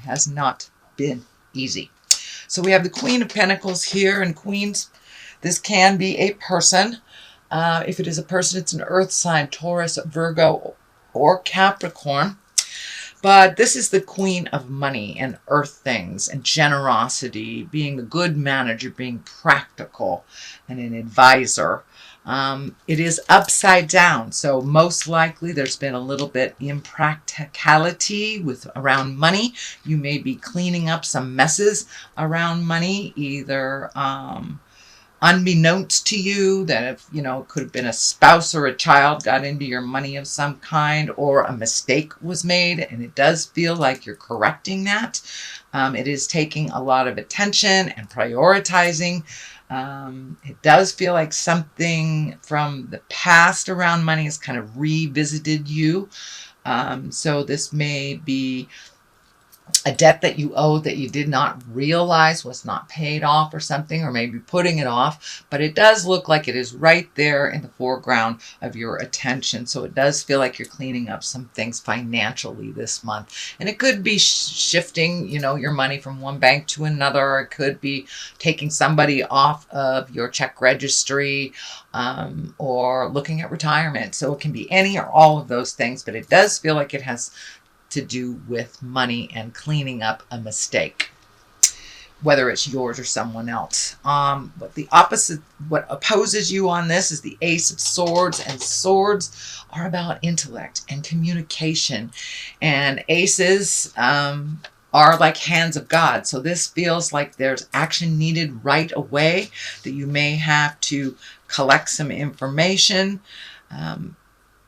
has not been easy. So we have the Queen of Pentacles here, and Queens, this can be a person. If it is a person, it's an earth sign, Taurus, Virgo, or Capricorn. But this is the Queen of money and earth things and generosity, being a good manager, being practical and an advisor. It is upside down, so most likely there's been a little bit impracticality around money. You may be cleaning up some messes around money, either unbeknownst to you, that if, it could have been a spouse or a child got into your money of some kind, or a mistake was made, and it does feel like you're correcting that. It is taking a lot of attention and prioritizing. It does feel like something from the past around money has kind of revisited you. So this may be a debt that you owe that you did not realize was not paid off or something, or maybe putting it off, but it does look like it is right there in the foreground of your attention. So it does feel like you're cleaning up some things financially this month, and it could be shifting, your money from one bank to another, or it could be taking somebody off of your check registry, or looking at retirement. So it can be any or all of those things, but it does feel like it has to do with money and cleaning up a mistake, whether it's yours or someone else. But the opposite, what opposes you on this, is the Ace of Swords, and swords are about intellect and communication, and aces are like hands of God. So this feels like there's action needed right away, that you may have to collect some information.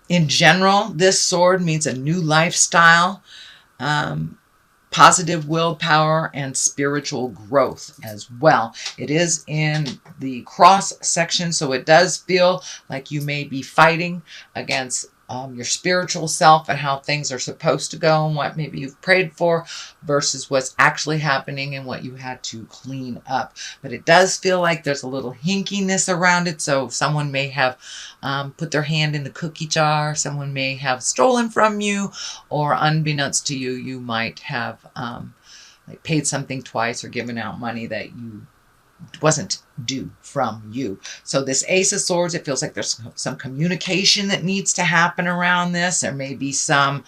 In general, this sword means a new lifestyle, positive willpower, and spiritual growth as well. It is in the cross section, so it does feel like you may be fighting against your spiritual self and how things are supposed to go, and what maybe you've prayed for versus what's actually happening and what you had to clean up. But it does feel like there's a little hinkiness around it. So someone may have put their hand in the cookie jar, someone may have stolen from you, or unbeknownst to you, you might have like paid something twice or given out money that you wasn't due from you. So this Ace of Swords, it feels like there's some communication that needs to happen around this. There may be some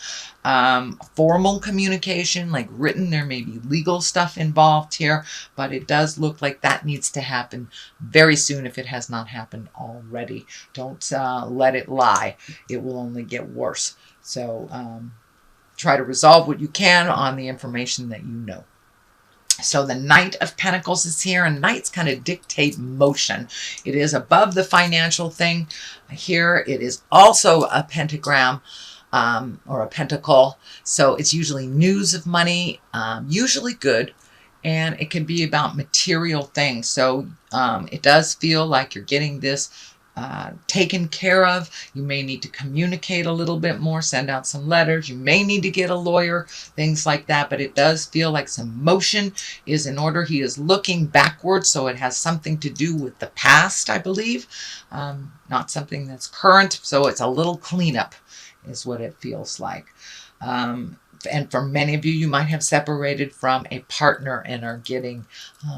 formal communication, like written. There may be legal stuff involved here, but it does look like that needs to happen very soon if it has not happened already. Don't let it lie. It will only get worse. So try to resolve what you can on the information that you know. So the Knight of Pentacles is here, and knights kind of dictate motion. It is above the financial thing. Here it is also a pentagram, or a pentacle. So it's usually news of money, usually good, and it can be about material things. So it does feel like you're getting this taken care of. You may need to communicate a little bit more, send out some letters. You may need to get a lawyer, things like that. But it does feel like some motion is in order. He is looking backwards, so it has something to do with the past, I believe. Not something that's current. So it's a little cleanup is what it feels like. And for many of you, you might have separated from a partner and are getting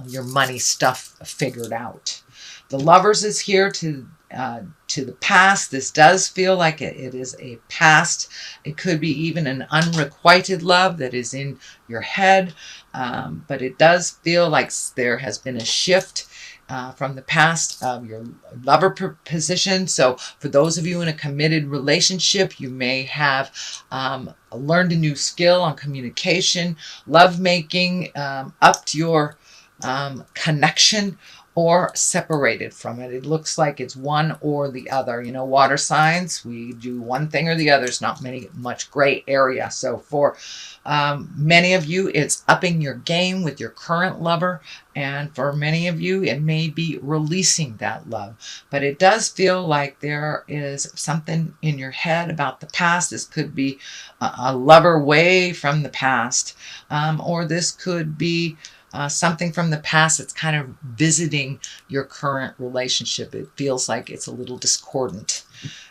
your money stuff figured out. The Lovers is here to the past. This does feel like it is a past. It could be even an unrequited love that is in your head. But it does feel like there has been a shift from the past of your lover position. So for those of you in a committed relationship, you may have learned a new skill on communication, love making, upped your connection, or separated from it. It looks like it's one or the other. Water signs, we do one thing or the other. It's not much gray area. So for many of you, it's upping your game with your current lover. And for many of you, it may be releasing that love. But it does feel like there is something in your head about the past. This could be a lover way from the past. Or this could be something from the past that's kind of visiting your current relationship. It feels like it's a little discordant,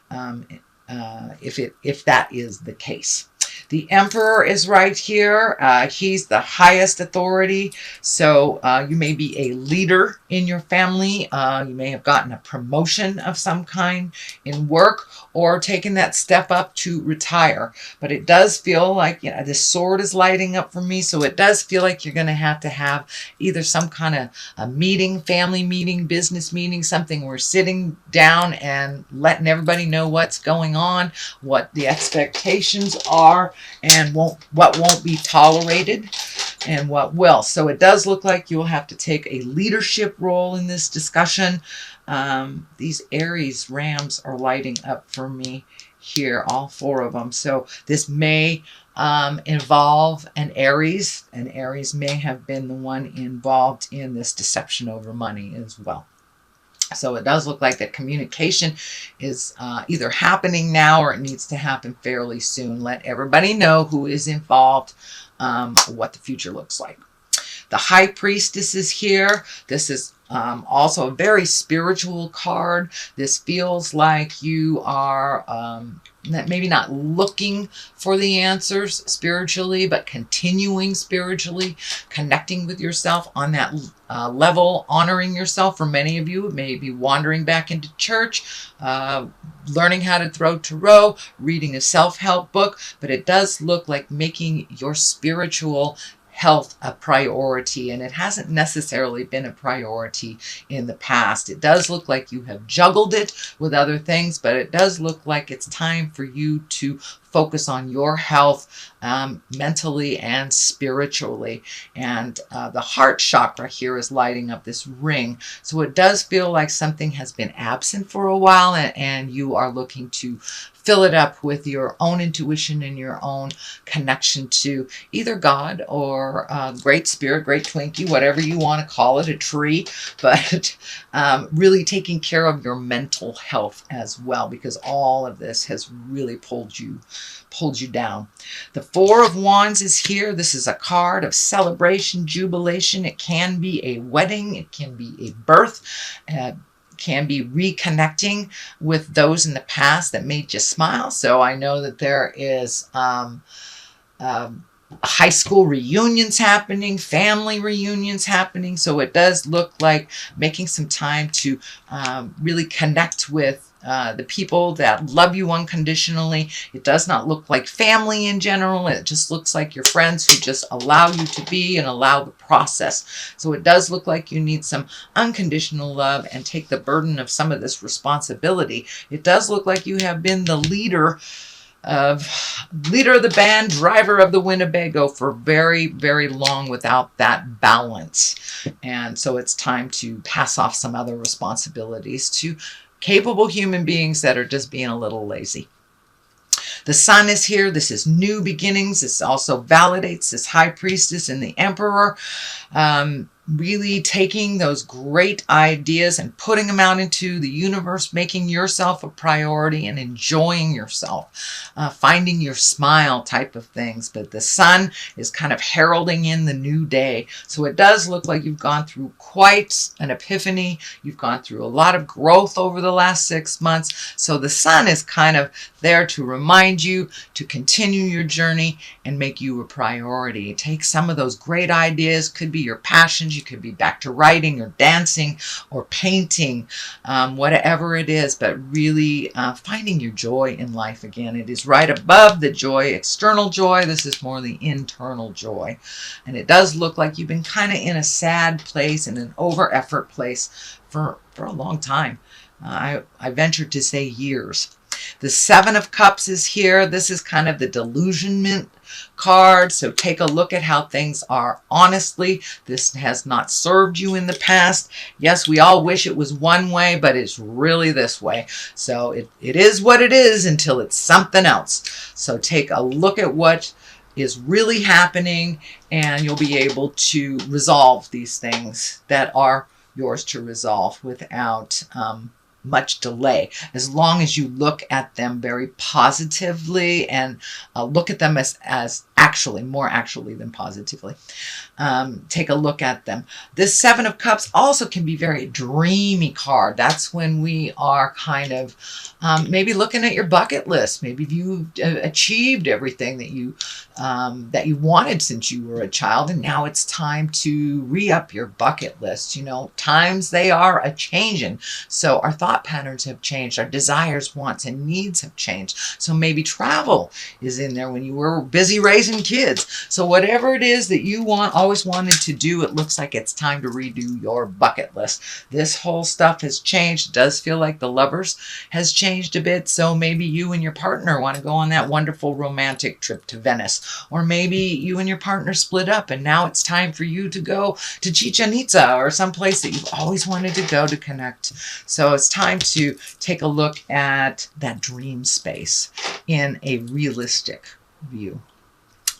if that is the case. The Emperor is right here. He's the highest authority. So you may be a leader in your family. You may have gotten a promotion of some kind in work or taken that step up to retire. But it does feel like, this sword is lighting up for me. So it does feel like you're going to have either some kind of a meeting, family meeting, business meeting, something where sitting down and letting everybody know what's going on, what the expectations are, and what won't be tolerated and what will. So it does look like you'll have to take a leadership role in this discussion. These Aries rams are lighting up for me here, all 4 of them. So this may involve an Aries, and Aries may have been the one involved in this deception over money as well. So it does look like that communication is either happening now or it needs to happen fairly soon. Let everybody know who is involved, what the future looks like. The High Priestess is here. This is also a very spiritual card. This feels like you are maybe not looking for the answers spiritually, but continuing spiritually, connecting with yourself on that level, honoring yourself. For many of you, it may be wandering back into church, learning how to throw tarot, reading a self-help book, but it does look like making your spiritual health a priority, and it hasn't necessarily been a priority in the past. It does look like you have juggled it with other things, but it does look like it's time for you to focus on your health mentally and spiritually. And the heart chakra here is lighting up this ring. So it does feel like something has been absent for a while, and you are looking to fill it up with your own intuition and your own connection to either God or Great Spirit, Great Twinkie, whatever you want to call it, a tree, but really taking care of your mental health as well, because all of this has really pulled you down. The 4 of Wands is here. This is a card of celebration, jubilation. It can be a wedding. It can be a birth. Can be reconnecting with those in the past that made you smile. So I know that there is high school reunions happening, family reunions happening. So it does look like making some time to really connect with the people that love you unconditionally. It does not look like family in general. It just looks like your friends who just allow you to be and allow the process. So it does look like you need some unconditional love and take the burden of some of this responsibility. It does look like you have been the leader of the band, driver of the Winnebago for very, very long without that balance. And so it's time to pass off some other responsibilities to capable human beings that are just being a little lazy. The Sun is here. This is new beginnings. This also validates this High Priestess and the Emperor. Really taking those great ideas and putting them out into the universe, making yourself a priority and enjoying yourself, finding your smile type of things. But the Sun is kind of heralding in the new day. So it does look like you've gone through quite an epiphany. You've gone through a lot of growth over the last 6 months. So the Sun is kind of there to remind you to continue your journey and make you a priority. Take some of those great ideas, could be your passions. You could be back to writing or dancing or painting, whatever it is, but really finding your joy in life again. It is right above the joy, external joy. This is more the internal joy. And it does look like you've been kind of in a sad place, in an over effort place for a long time. I venture to say years. The 7 of Cups is here. This is kind of the delusionment card. So take a look at how things are. Honestly, this has not served you in the past. Yes, we all wish it was one way, but it's really this way. So it is what it is until it's something else. So take a look at what is really happening, and you'll be able to resolve these things that are yours to resolve without much delay, as long as you look at them very positively and look at them as Actually, more actually than positively. Take a look at them. This Seven of Cups also can be very dreamy card. That's when we are kind of maybe looking at your bucket list. Maybe you've achieved everything that you wanted since you were a child, and now it's time to re-up your bucket list. You know, times they are a changing, so our thought patterns have changed, our desires, wants, and needs have changed. So maybe travel is in there when you were busy raising kids. So whatever it is that you always wanted to do, it looks like it's time to redo your bucket list. This whole stuff has changed. It does feel like the Lovers has changed a bit. So maybe you and your partner want to go on that wonderful romantic trip to Venice. Or maybe you and your partner split up and now it's time for you to go to Chichen Itza or someplace that you've always wanted to go to connect. So it's time to take a look at that dream space in a realistic view.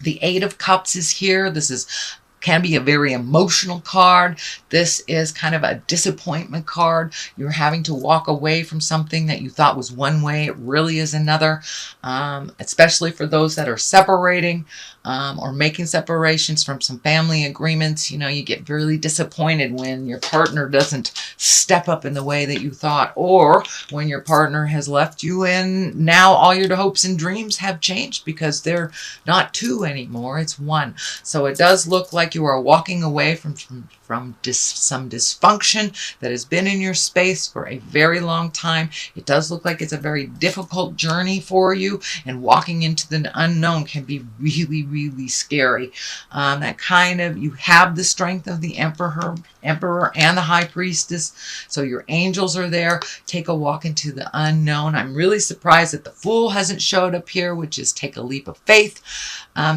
The Eight of Cups is here. This can be a very emotional card. This is kind of a disappointment card. You're having to walk away from something that you thought was one way. It really is another, especially for those that are separating or making separations from some family agreements. You know, you get really disappointed when your partner doesn't step up in the way that you thought, or when your partner has left you and now all your hopes and dreams have changed because they're not two anymore, it's one. So it does look like you are walking away from some dysfunction that has been in your space for a very long time. It does look like it's a very difficult journey for you, and walking into the unknown can be really, really scary. That kind of, you have the strength of the Emperor and the High Priestess, so your angels are there. Take a walk into the unknown. I'm really surprised that the Fool hasn't showed up here, which is take a leap of faith.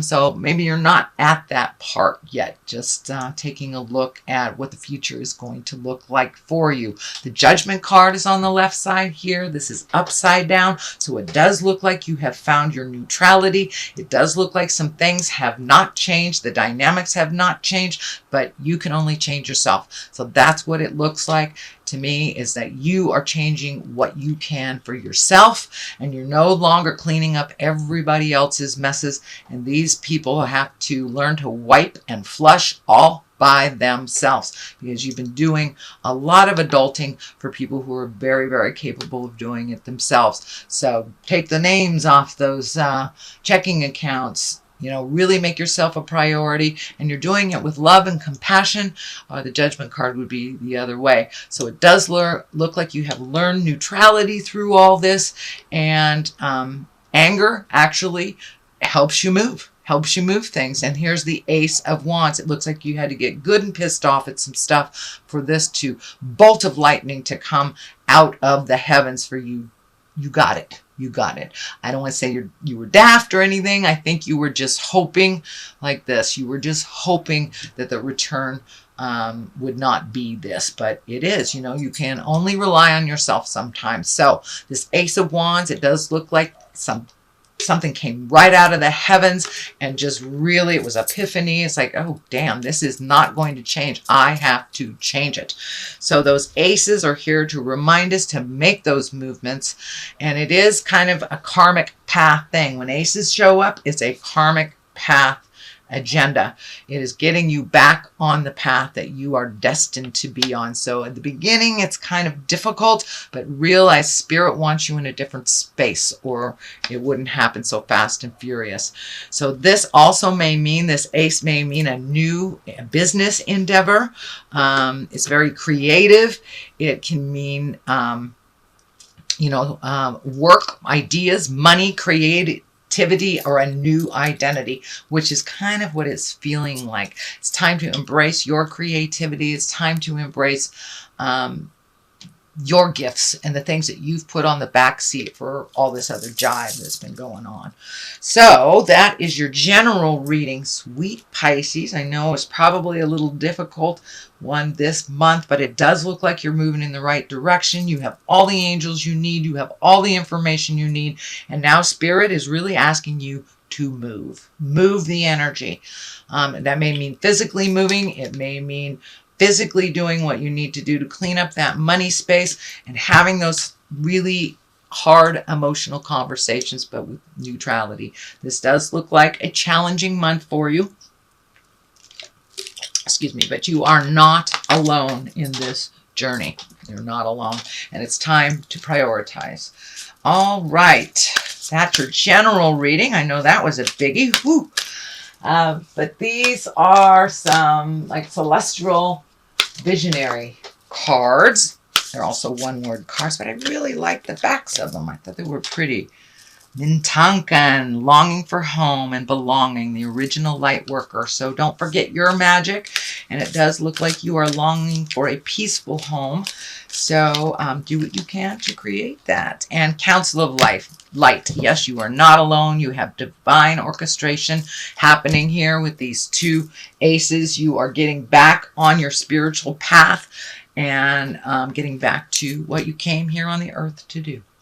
So maybe you're not at that part yet, just taking a look at what the future is going to look like for you. The Judgment card is on the left side here. This is upside down, so it does look like you have found your neutrality. It does look like some things have not changed. The dynamics have not changed, but you can only change yourself. So that's what it looks like to me, is that you are changing what you can for yourself, and you're no longer cleaning up everybody else's messes, and these people have to learn to wipe and flush all by themselves, because you've been doing a lot of adulting for people who are very, very capable of doing it themselves. So take the names off those checking accounts. You know, really make yourself a priority, and you're doing it with love and compassion. The Judgment card would be the other way. So it does look like you have learned neutrality through all this, and anger actually helps you move things. And here's the Ace of Wands. It looks like you had to get good and pissed off at some stuff for this bolt of lightning to come out of the heavens for you. You got it. You got it. I don't want to say you were daft or anything. I think you were just hoping like this. You were just hoping that the return would not be this, but it is. You know, you can only rely on yourself sometimes. So this Ace of Wands, it does look like something came right out of the heavens and just really, it was epiphany. It's like, oh, damn, this is not going to change. I have to change it. So those aces are here to remind us to make those movements. And it is kind of a karmic path thing. When aces show up, it's a karmic path agenda. It is getting you back on the path that you are destined to be on. So at the beginning, it's kind of difficult, but realize Spirit wants you in a different space, or it wouldn't happen so fast and furious. So this also may mean, this ace may mean a new business endeavor. It's very creative. It can mean, work, ideas, money, creativity, or a new identity, which is kind of what it's feeling like. It's time to embrace your creativity. It's time to embrace your gifts and the things that you've put on the back seat for all this other jive that's been going on. So that is your general reading, sweet Pisces. I know it's probably a little difficult one this month, but it does look like you're moving in the right direction. You have all the angels you need. You have all the information you need. And now Spirit is really asking you to move the energy. That may mean physically moving. It may mean physically doing what you need to do to clean up that money space and having those really hard emotional conversations, but with neutrality. This does look like a challenging month for you. Excuse me, but you are not alone in this journey. You're not alone, and it's time to prioritize. All right, that's your general reading. I know that was a biggie. Whew. But these are some like celestial visionary cards. They're also one-word cards, but I really like the backs of them. I thought they were pretty. Mintankan, longing for home and belonging, the original light worker. So don't forget your magic. And it does look like you are longing for a peaceful home. So do what you can to create that. And Council of Light. Yes, you are not alone. You have divine orchestration happening here with these two aces. You are getting back on your spiritual path and getting back to what you came here on the earth to do.